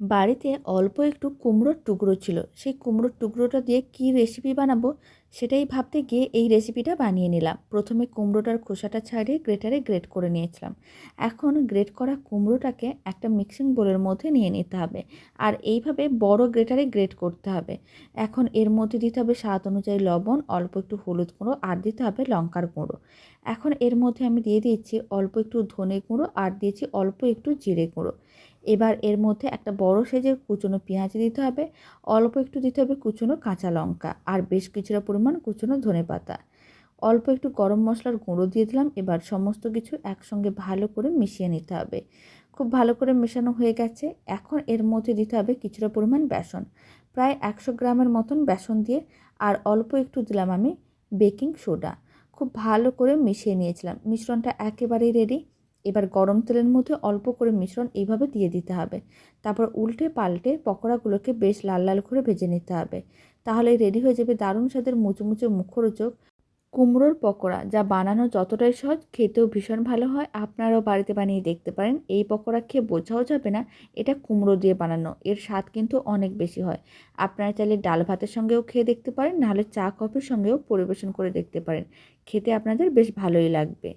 বাড়িতে অল্প একটু কুমড়োর টুকরো ছিল। সেই কুমড়োর টুকরোটা দিয়ে কী রেসিপি বানাবো সেটাই ভাবতে গিয়ে এই রেসিপিটা বানিয়ে নিলাম। প্রথমে কুমড়োটার খোসাটা ছাড়িয়ে গ্রেটারে গ্রেট করে নিয়েছিলাম। এখন গ্রেট করা কুমড়োটাকে একটা মিক্সিং বোলের মধ্যে নিয়ে নিতে হবে, আর এইভাবে বড় গ্রেটারে গ্রেট করতে হবে। এখন এর মধ্যে দিতে হবে স্বাদ অনুযায়ী লবণ, অল্প একটু হলুদ গুঁড়ো, আর দিতে হবে লঙ্কার গুঁড়ো। এখন এর মধ্যে আমি দিয়ে দিচ্ছি অল্প একটু ধনে গুঁড়ো, আর দিয়েছি অল্প একটু জিরে গুঁড়ো। এবার এর মধ্যে একটা বড় সাইজের কুচনো পেঁয়াজ দিতে হবে, অল্প একটু দিতে হবে কুচনো কাঁচা লঙ্কা, আর বেশ কিছুটা পরিমাণ কুচনো ধনেপাতা। অল্প একটু গরম মশলার গুঁড়ো দিয়ে দিলাম। এবার সমস্ত কিছু একসঙ্গে ভালো করে মিশিয়ে নিতে হবে। খুব ভালো করে মেশানো হয়ে গেছে। এখন এর মধ্যে দিতে হবে কিছুটা পরিমাণ বেসন, প্রায় 100 গ্রামের মতন বেসন দিয়ে, আর অল্প একটু দিলাম আমি বেকিং সোডা। খুব ভালো করে মিশিয়ে নিয়েছিলাম। মিশ্রণটা একেবারেই রেডি। এবার গরম তেলের মধ্যে অল্প করে মিশ্রণ এইভাবে দিয়ে দিতে হবে। তারপর উল্টে পাল্টে পকোড়াগুলোকে বেশ লাল লাল করে ভেজে নিতে হবে। তাহলেই রেডি হয়ে যাবে দারুণ স্বাদের মুচমুচে মুখরোচক কুমড়োর পকোড়া, যা বানানো যতটাই সহজ, খেতেও ভীষণ ভালো হয়। আপনারাও বাড়িতে বানিয়ে দেখতে পারেন। এই পকোড়া খেয়ে বোঝাও যাবে না এটা কুমড়ো দিয়ে বানানো। এর স্বাদ কিন্তু অনেক বেশি হয়। আপনারা চাইলে ডাল ভাতের সঙ্গেও খেয়ে দেখতে পারেন, নাহলে চা কফির সঙ্গেও পরিবেশন করে দেখতে পারেন। খেতে আপনাদের বেশ ভালোই লাগবে।